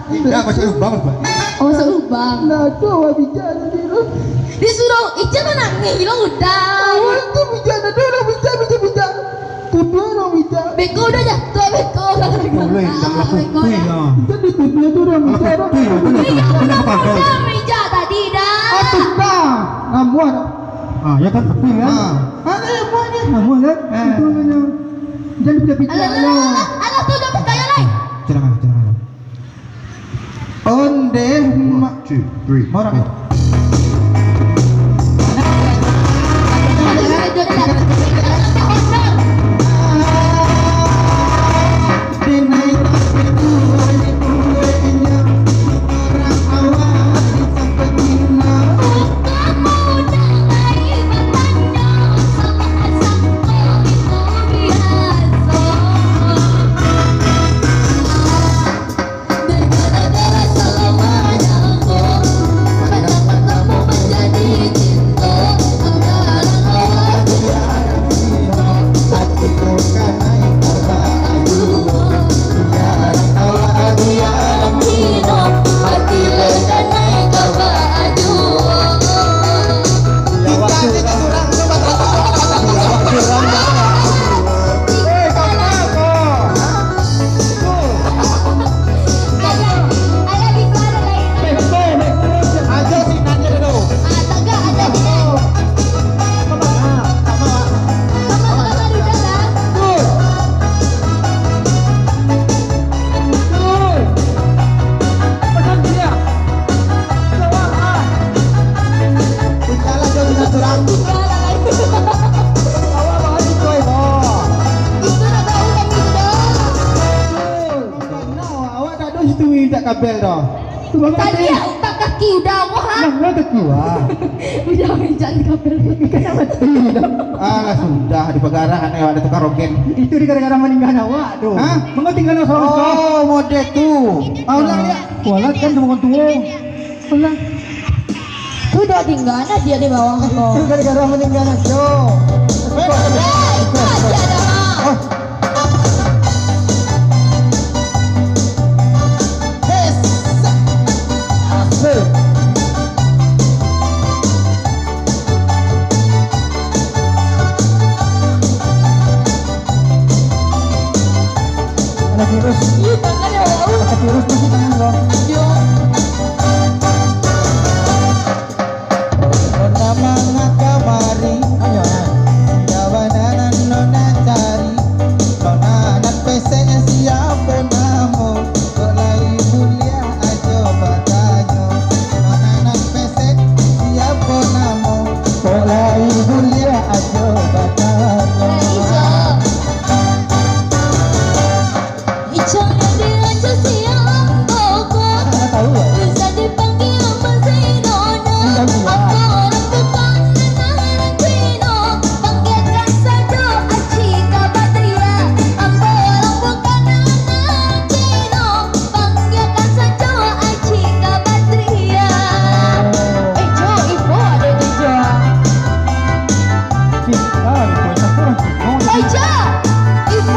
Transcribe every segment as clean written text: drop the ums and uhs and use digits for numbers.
Tidak, masih lubang, Pak. Oh, selubang. Nah, coba bicara dulu. Disuruh Ica mana ngilang udah. Awal itu bicara dulu, bicara. Tuduh orang bicara. Beko udah jatuh, beko. Boleh, jangan Beko bukti dah. ya. Jadi tuduh itu orang bicara. Iya, udah meja tadi dah. Aduh, nah, namuan. Ah, ya kan bukti kan? Ada yang mana? Namuan kan? Itu namanya. Jangan bisa bicara. Alah tuh udah percaya lain. Jangan. Onde, mak. 2, 3. Orang. Kabel dah. Tadi tak kaki udah wah. Mana terkeluar? Udah jangan kabel. Kenapa tidak? Alah sudah di pegarahan ada tukar rogen. Itu di gara-gara meninggal awak tuh. Hah? Mengapa tinggal seorang? Oh, mode tuh. Ulang dia. Kualat kan sama tua. Ulang. Udah tinggalnya dia di bawah kok. Itu gara-gara meninggal aja. Oh. Ada virus. Iya, tangan ya. Ada virus masih tangan lo. Yo. Nama ngakamari, jawananan nona cari, nonanan pesenya siapa namo, kolai mulia ajo batanyo, nonanan pesek siapa namo, kolai mulia ajo batanyo. Ica dia aja siang kok. Tahu ya? Bisa dipanggil masih nona. Aku orang bukan anak Cino. Panggilkan saja Acika Patria. Aku orang bukan anak Cino. Panggilkan saja Acika Patria. Jo, ibu ada di Jo. Kita bisa kurang. Jo, ibu.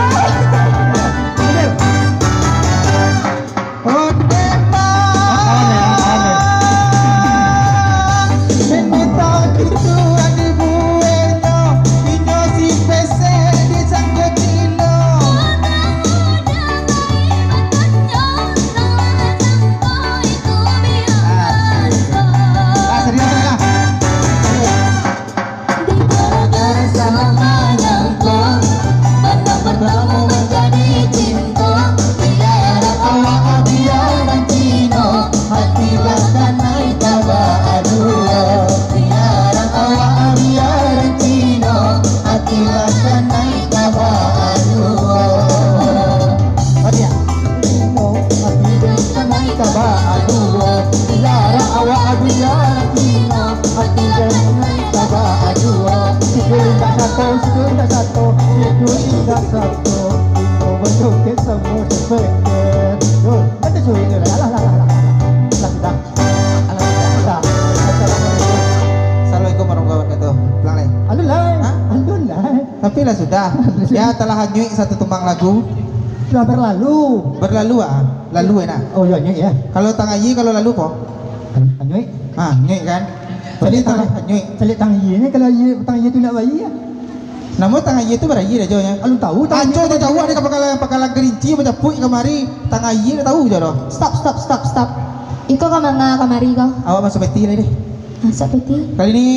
Tapi lah sudah, ya telah hanyut satu tumbang lagu. Sudah berlalu. Berlalu ah. lalu enak. Oh ya nyek ya. Kalau tang ayi kalau lalu po? Nyek. Ah, nyek kan. Jadi tang nyek. Calik tang iya ni kalau iya tang iya tu nak bayi ya. Namun tang ayi itu berayi dah jo nya. Alun tahu tang Anco tu jauh ada pakalan kerinci macam pui kemari tang ayi dah tahu je doh. Stop. Iko kamari kau. Awak masuk peti lagi deh. Masak peti. Kali ni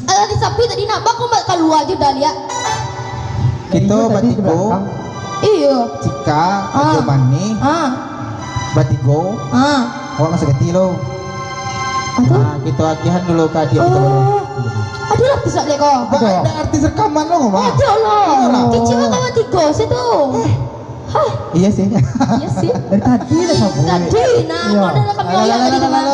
Di sapi tadi nak bak kau keluar je dah lihat. kita batigo, Iya. cika, ajo mani, batigo. Awak masuk peti lo. Apa? Nah, kita agihan dulu ke dia kita baru. Ada lah kisah lek kau. Ada artis rekaman lo ngomong. Ada lah. Kecil kawan tiga situ. Hah? Iya sih. Iya sih. Dari tadi dah sabu. Tadi nah, Iya. mana kami ayah tadi kemana?